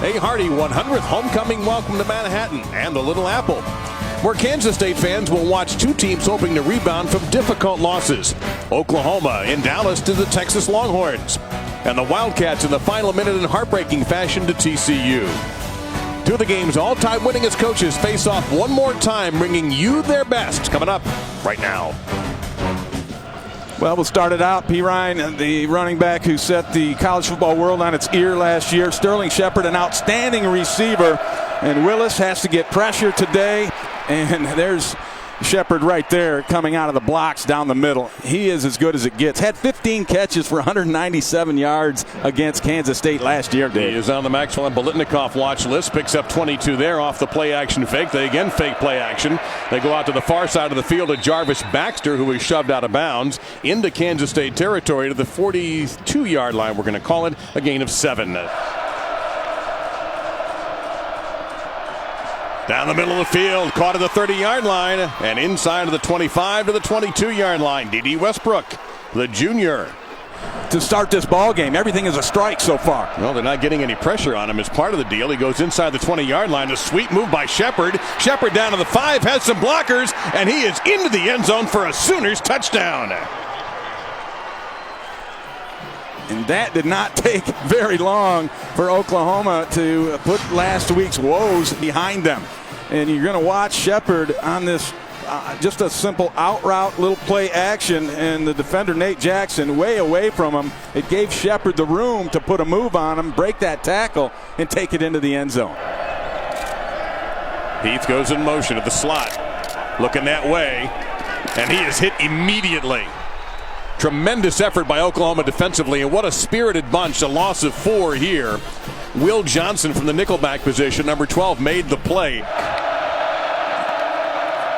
A hearty 100th homecoming welcome to Manhattan and the Little Apple, where Kansas State fans will watch two teams hoping to rebound from difficult losses. Oklahoma in Dallas to the Texas Longhorns, and the Wildcats in the final minute in heartbreaking fashion to TCU. Two of the game's all-time winningest coaches face off one more time, bringing you their best. Coming up right now. Well, we'll start it out. P. Ryan, the running back who set the college football world on its ear last year. Sterling Shepard, an outstanding receiver. And Willis has to get pressure today. And there's Shepard right there coming out of the blocks down the middle. He is as good as it gets. Had 15 catches for 197 yards against Kansas State last year, Dave. He is on the Maxwell and Bolitnikoff watch list. Picks up 22 there off the play action fake. They again fake play action. They go out to the far side of the field to Jarvis Baxter, who is shoved out of bounds into Kansas State territory to the 42-yard line. We're going to call it a gain of 7. Down the middle of the field, caught at the 30-yard line, and inside of the 25 to the 22-yard line. D.D. Westbrook, the junior. To start this ball game, everything is a strike so far. Well, they're not getting any pressure on him as part of the deal. He goes inside the 20-yard line. A sweet move by Shepard. Shepard down to the 5, has some blockers, and he is into the end zone for a Sooners touchdown. And that did not take very long for Oklahoma to put last week's woes behind them. And you're going to watch Shepard on this just a simple out route, little play action, and the defender Nate Jackson way away from him. It gave Shepard the room to put a move on him, break that tackle, and take it into the end zone. Heath goes in motion at the slot, looking that way, and he is hit immediately. Tremendous effort by Oklahoma defensively, and what a spirited bunch. A loss of 4 here. Will Johnson from the nickelback position, number 12, made the play.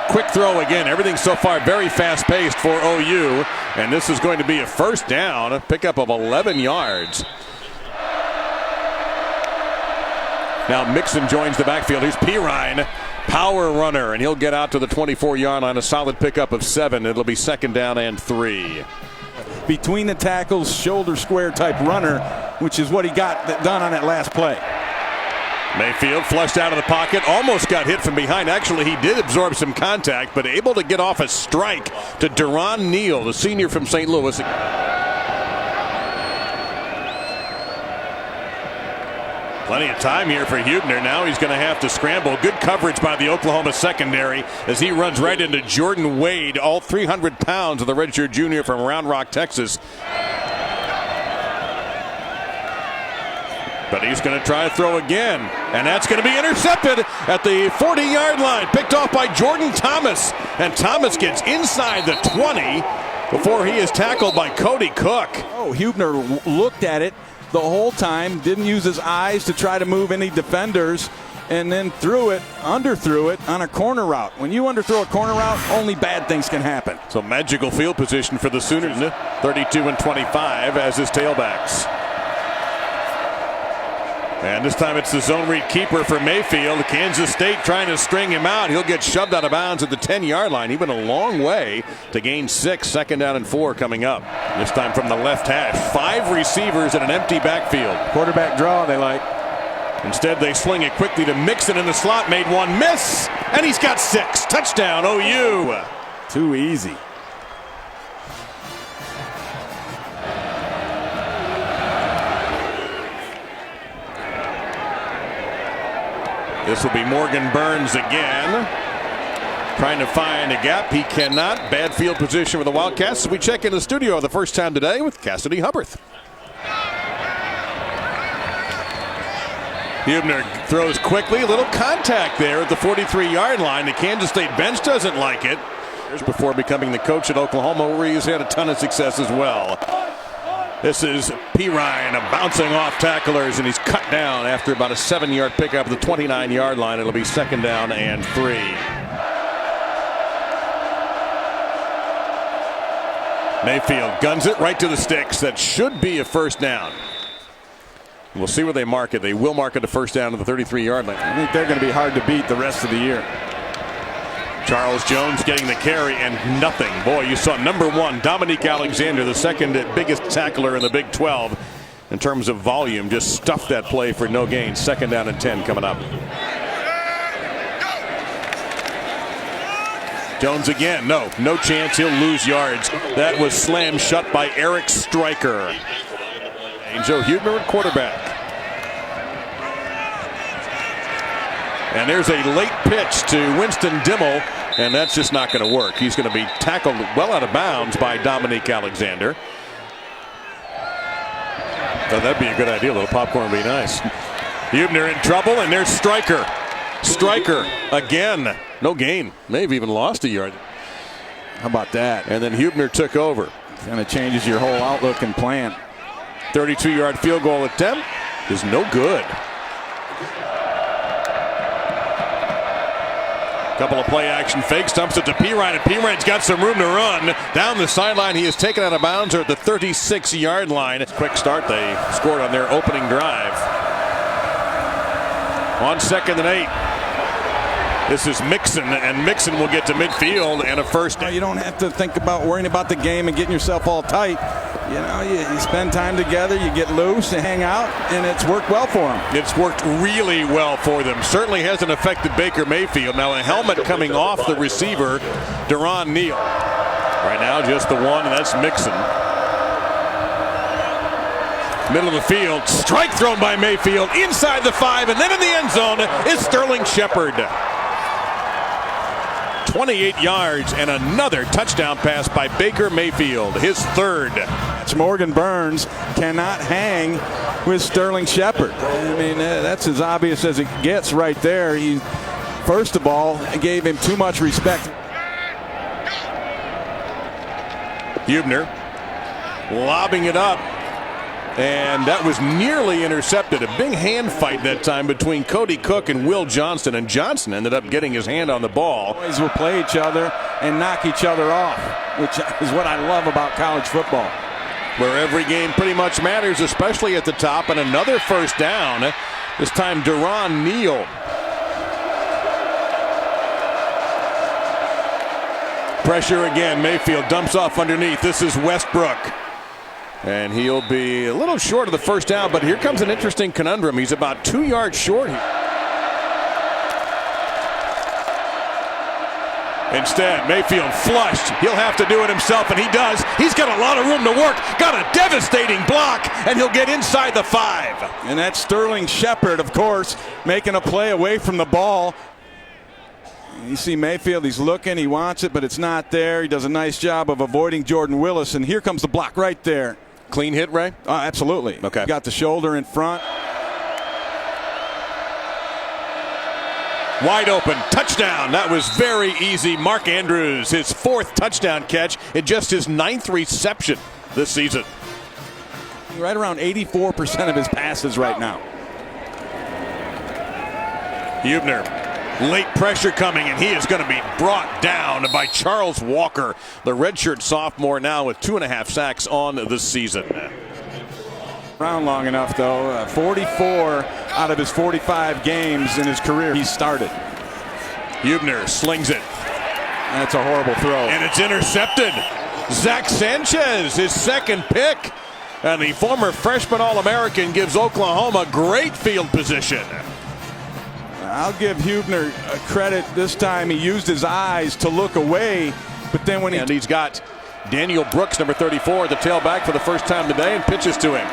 Quick throw again. Everything so far very fast-paced for OU, and this is going to be a first down, a pickup of 11 yards. Now Mixon joins the backfield. Here's Pirine, power runner, and he'll get out to the 24-yard line. A solid pickup of 7. It'll be second down and 3. Between the tackles, shoulder square type runner, which is what he got done on that last play. Mayfield flushed out of the pocket, almost got hit from behind. Actually, he did absorb some contact, but able to get off a strike to Deron Neal, the senior from St. Louis. Plenty of time here for Huebner. Now he's going to have to scramble. Good coverage by the Oklahoma secondary as he runs right into Jordan Wade, all 300 pounds of the redshirt junior from Round Rock, Texas. But he's going to try to throw again, and that's going to be intercepted at the 40-yard line. Picked off by Jordan Thomas, and Thomas gets inside the 20 before he is tackled by Cody Cook. Oh, Huebner looked at it the whole time, didn't use his eyes to try to move any defenders, and then underthrew it on a corner route. When you underthrow a corner route, only bad things can happen. So magical field position for the Sooners, 32-25 as his tailbacks. And this time it's the zone read keeper for Mayfield. Kansas State trying to string him out. He'll get shoved out of bounds at the 10-yard line. He went a long way to gain 6. Second down and 4 coming up. This time from the left hash. 5 receivers in an empty backfield. Quarterback draw they like. Instead they swing it quickly to Mixon in the slot. Made one miss. And he's got 6. Touchdown OU. Too easy. This will be Morgan Burns again, trying to find a gap. He cannot. Bad field position for the Wildcats. So we check in the studio the first time today with Cassidy Hubbard. Huebner throws quickly. A little contact there at the 43-yard line. The Kansas State bench doesn't like it. Before becoming the coach at Oklahoma, where he's had a ton of success as well. This is Pirine bouncing off tacklers, and he's cut down after about a 7-yard pickup at the 29-yard line. It'll be second down and 3. Mayfield guns it right to the sticks. That should be a first down. We'll see where they mark it. They will mark it a first down to the 33-yard line. I think they're going to be hard to beat the rest of the year. Charles Jones getting the carry and nothing. Boy, you saw number 1, Dominique Alexander, the second biggest tackler in the Big 12. in terms of volume. Just stuffed that play for no gain. 2nd down and 10 coming up. Jones again. No chance. He'll lose yards. That was slammed shut by Eric Stryker. And Joe Huebner at quarterback. And there's a late pitch to Winston Dimmel, and that's just not going to work. He's going to be tackled well out of bounds by Dominique Alexander. So that'd be a good idea. A little popcorn would be nice. Huebner in trouble, and there's Stryker. Stryker again. No gain. May have even lost a yard. How about that? And then Huebner took over. Kind of changes your whole outlook and plan. 32-yard field goal attempt is no good. Couple of play action fakes, dumps it to Pirine, and Pirine's got some room to run. Down the sideline, he is taken out of bounds or at the 36-yard line. Quick start, they scored on their opening drive. On 2nd and 8. This is Mixon, and Mixon will get to midfield and a first. You don't have to think about worrying about the game and getting yourself all tight. You know, you spend time together, you get loose, you hang out, and it's worked well for them. It's worked really well for them. Certainly hasn't affected Baker Mayfield. Now a helmet coming off the receiver, Deron Neal. Right now just the one, and that's Mixon. Middle of the field, strike thrown by Mayfield inside the 5, and then in the end zone is Sterling Shepard. 28 yards and another touchdown pass by Baker Mayfield, his 3rd. Morgan Burns cannot hang with Sterling Shepard. I mean, that's as obvious as it gets right there. He, first of all, gave him too much respect. Huebner lobbing it up, and that was nearly intercepted. A big hand fight that time between Cody Cook and Will Johnston, and Johnson ended up getting his hand on the ball. Boys will play each other and knock each other off, which is what I love about college football. Where every game pretty much matters, especially at the top, and another first down. This time Deron Neal. Pressure again. Mayfield dumps off underneath. This is Westbrook. And he'll be a little short of the first down, but here comes an interesting conundrum. He's about 2 yards short here. Instead, Mayfield flushed. He'll have to do it himself, and he does. He's got a lot of room to work. Got a devastating block, and he'll get inside the 5. And that's Sterling Shepard, of course, making a play away from the ball. You see Mayfield, he's looking, he wants it, but it's not there. He does a nice job of avoiding Jordan Willis, and here comes the block right there. Clean hit, Ray? Absolutely. Okay. Got the shoulder in front. Wide open, touchdown. That was very easy. Mark Andrews, his 4th touchdown catch in just his 9th reception this season. Right around 84% of his passes right now. Huebner, late pressure coming, and he is going to be brought down by Charles Walker, the redshirt sophomore, now with 2.5 sacks on the season. Around long enough, though. 44 out of his 45 games in his career he started. Huebner slings it. That's a horrible throw. And it's intercepted. Zach Sanchez, his 2nd pick. And the former freshman All-American gives Oklahoma great field position. I'll give Huebner credit this time. He used his eyes to look away, but then when he's got Daniel Brooks, number 34, the tailback for the first time today, and pitches to him.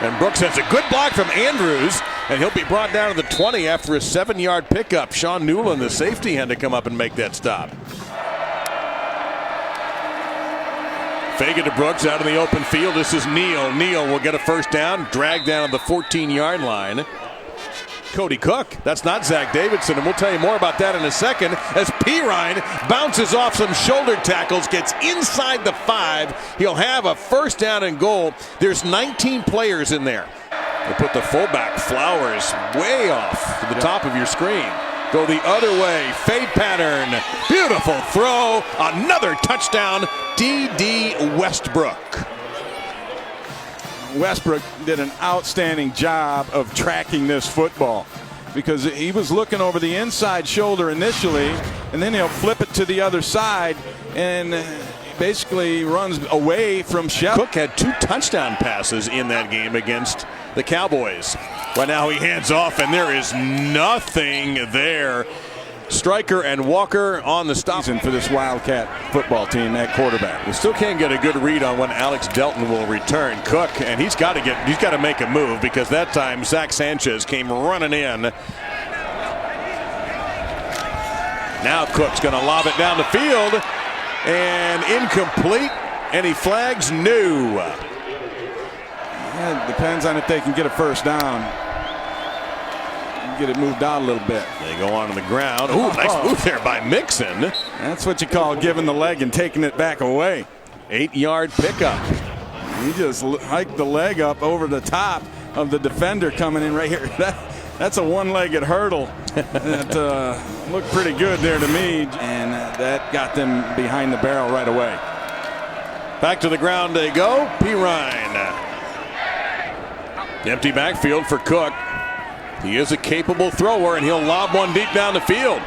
And Brooks has a good block from Andrews, and he'll be brought down to the 20 after a 7-yard pickup. Sean Newland, the safety, had to come up and make that stop. Fake it to Brooks out in the open field. This is Neal. Neal will get a first down, dragged down on the 14-yard line. Cody Cook, that's not Zach Davidson, and we'll tell you more about that in a second as Pirine bounces off some shoulder tackles, gets inside the 5. He'll have a first down and goal. There's 19 players in there. They put the fullback, Flowers, way off to the top of your screen. Go the other way, fade pattern, beautiful throw, another touchdown, D.D. Westbrook. Westbrook did an outstanding job of tracking this football because he was looking over the inside shoulder initially, and then he'll flip it to the other side, and basically runs away from Shep. Cook had 2 touchdown passes in that game against the Cowboys. Right now he hands off, and there is nothing there. Stryker and Walker on the stop For this Wildcat football team at quarterback. We still can't get a good read on when Alex Delton will return. Cook, and he's got to make a move, because that time Zach Sanchez came running in. Now Cook's going to lob it down the field, and incomplete, and he flags no. Yeah, it depends on if they can get a first down. Get it moved out a little bit. They go on the ground. Ooh, nice move there by Mixon. That's what you call giving the leg and taking it back away. 8-yard pickup. He just hiked the leg up over the top of the defender coming in right here. That's a one-legged hurdle. That looked pretty good there to me, and that got them behind the barrel right away. Back to the ground they go. Pirine. Empty backfield for Cook. He is a capable thrower, and he'll lob one deep down the field.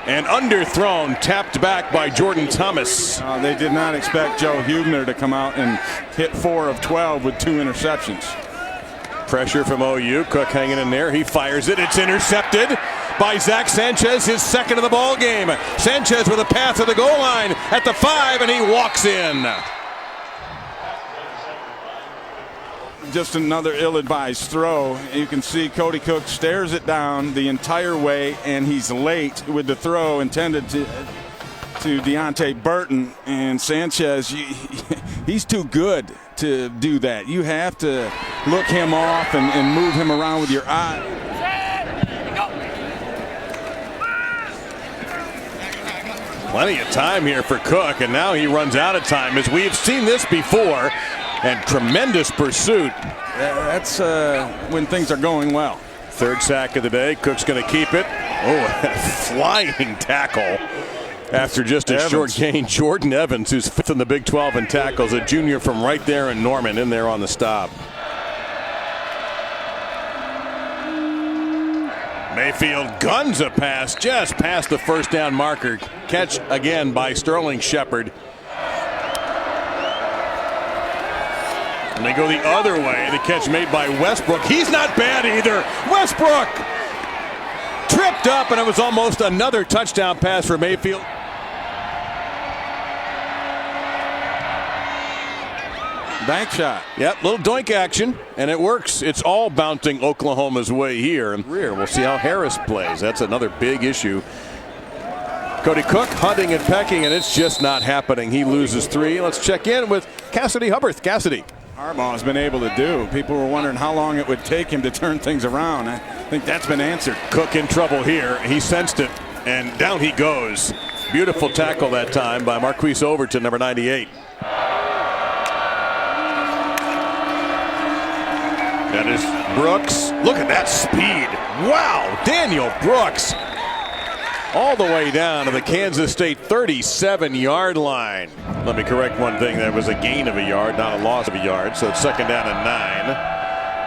And underthrown, tapped back by Jordan Thomas. They did not expect Joe Huebner to come out and hit 4 of 12 with 2 interceptions. Pressure from OU. Cook hanging in there. He fires it. It's intercepted by Zach Sanchez, his second of the ball game. Sanchez with a pass to the goal line at the 5, and he walks in. Just another ill-advised throw. You can see Cody Cook stares it down the entire way, and he's late with the throw intended to Deontay Burton. And Sanchez, he's too good to do that. You have to look him off and move him around with your eye. Plenty of time here for Cook, and now he runs out of time, as we've seen this before. And tremendous pursuit. That's when things are going well. 3rd sack of the day. Cook's going to keep it. Oh, flying tackle after just a short gain. Jordan Evans, who's 5th in the Big 12 in tackles, a junior from right there in Norman, in there on the stop. Mayfield guns a pass just past the first down marker. Catch again by Sterling Shepard. And they go the other way. The catch made by Westbrook. He's not bad either. Westbrook tripped up, and it was almost another touchdown pass for Mayfield. Bank shot. Yep, little doink action, and it works. It's all bouncing Oklahoma's way here. And rear. We'll see how Harris plays. That's another big issue. Cody Cook hunting and pecking, and it's just not happening. He loses 3. Let's check in with Cassidy Hubbard. Cassidy. Harbaugh has been able to do. People were wondering how long it would take him to turn things around. I think that's been answered. Cook in trouble here. He sensed it, and down he goes. Beautiful tackle that time by Marquise Overton, number 98. That is Brooks. Look at that speed. Wow, Daniel Brooks. All the way down to the Kansas State 37-yard line. Let me correct one thing. That was a gain of a yard, not a loss of a yard. So it's 2nd down and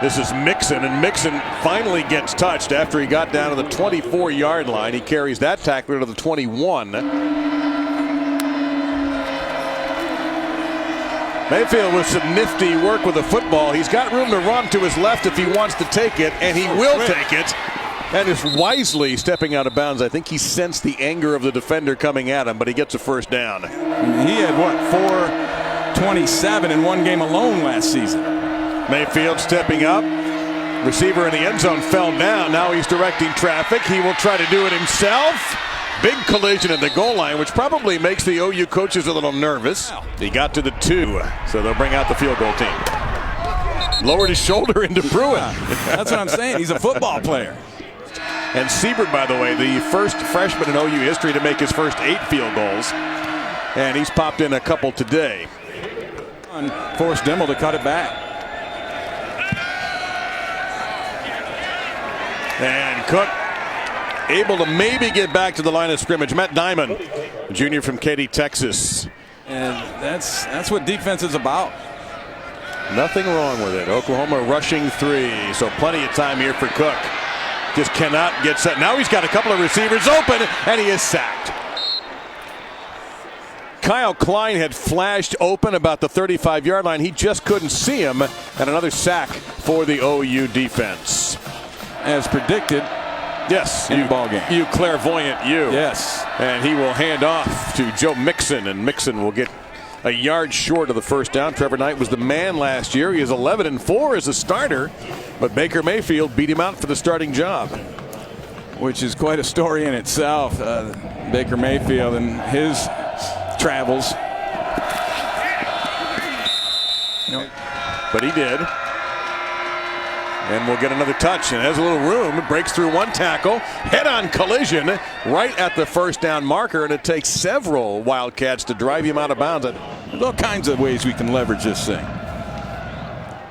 9. This is Mixon, and Mixon finally gets touched after he got down to the 24-yard line. He carries that tackler to the 21. Mayfield with some nifty work with the football. He's got room to run to his left if he wants to take it, and he will take it. And is wisely stepping out of bounds. I think he sensed the anger of the defender coming at him, but he gets a first down. He had, 427 in one game alone last season. Mayfield stepping up. Receiver in the end zone fell down. Now he's directing traffic. He will try to do it himself. Big collision at the goal line, which probably makes the OU coaches a little nervous. He got to the 2, so they'll bring out the field goal team. Lowered his shoulder into Pruitt. That's what I'm saying. He's a football player. And Siebert, by the way, the first freshman in OU history to make his first 8 field goals. And he's popped in a couple today. Forced Dimmel to cut it back. And Cook able to maybe get back to the line of scrimmage. Matt Diamond, junior from Katy, Texas. And that's what defense is about. Nothing wrong with it. Oklahoma rushing 3. So plenty of time here for Cook. Just cannot get set. Now he's got a couple of receivers open, and he is sacked. Kyle Klein had flashed open about the 35-yard line. He just couldn't see him. And another sack for the OU defense. As predicted. Yes, in the ball game. You clairvoyant, you. Yes. And he will hand off to Joe Mixon, and Mixon will get a yard short of the first down. Trevor Knight was the man last year. He is 11-4 as a starter, but Baker Mayfield beat him out for the starting job. Which is quite a story in itself. Baker Mayfield and his travels. But he did. And we'll get another touch, and has a little room. It breaks through one tackle, head-on collision right at the first down marker, and it takes several Wildcats to drive him out of bounds. There's all kinds of ways we can leverage this thing.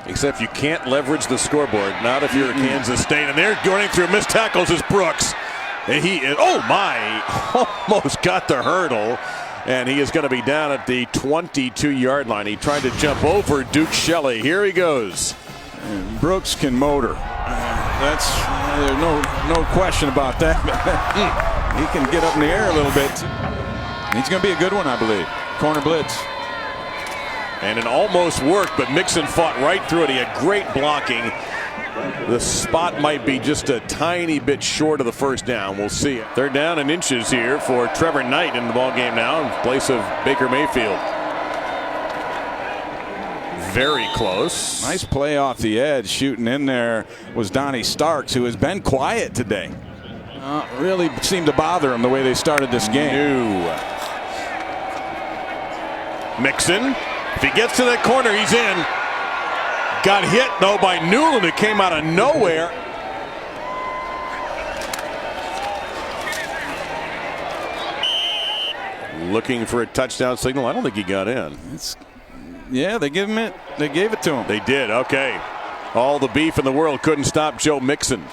Except you can't leverage the scoreboard, not if you're at Kansas State. And they're going through missed tackles is Brooks. And he is, oh my, almost got the hurdle. And he is going to be down at the 22-yard line. He tried to jump over Duke Shelley. Here he goes. And Brooks can motor. There's no question about that. He can get up in the air a little bit. He's going to be a good one, I believe. Corner blitz. And it almost worked, but Mixon fought right through it. He had great blocking. The spot might be just a tiny bit short of the first down. We'll see. They're down in inches here for Trevor Knight in the ballgame now in place of Baker Mayfield. Very close. Nice play off the edge. Shooting in there was Donnie Starks, who has been quiet today. Really seemed to bother him the way they started this game. Mixon. If he gets to that corner, he's in. Got hit, though, by Newland. It came out of nowhere. Looking for a touchdown signal. I don't think he got in. Yeah, they gave it to him. They did. Okay. All the beef in the world couldn't stop Joe Mixon.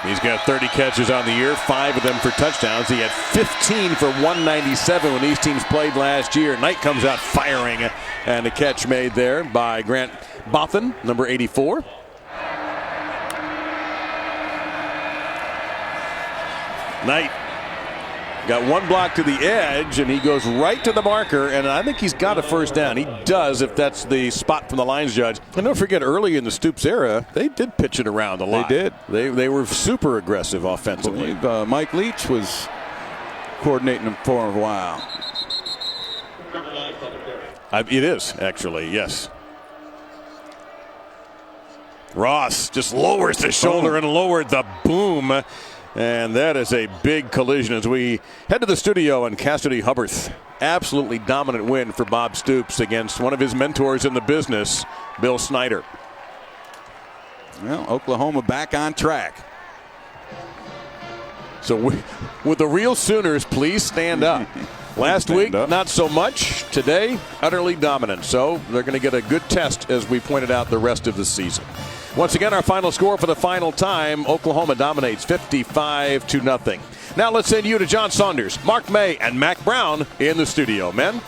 He's got 30 catches on the year, 5 of them for touchdowns. He had 15 for 197 when these teams played last year. Knight comes out firing, and a catch made there by Grant Bothan, number 84. Knight got one block to the edge, and he goes right to the marker, and I think he's got a first down. He does, if that's the spot from the lines judge. And don't forget, early in the Stoops era, they did pitch it around a lot. They did. They were super aggressive offensively. I believe Mike Leach was coordinating them for a while. It is, actually, yes. Ross just lowers the shoulder and lowered the boom. And that is a big collision as we head to the studio on Cassidy Hubbarth. Absolutely dominant win for Bob Stoops against one of his mentors in the business, Bill Snyder. Well, Oklahoma back on track. So with the real Sooners, please stand up. Last week, not so much. Today, utterly dominant. So they're going to get a good test, as we pointed out, the rest of the season. Once again, our final score for the final time, Oklahoma dominates 55-0. Now let's send you to John Saunders, Mark May, and Mac Brown in the studio. Men?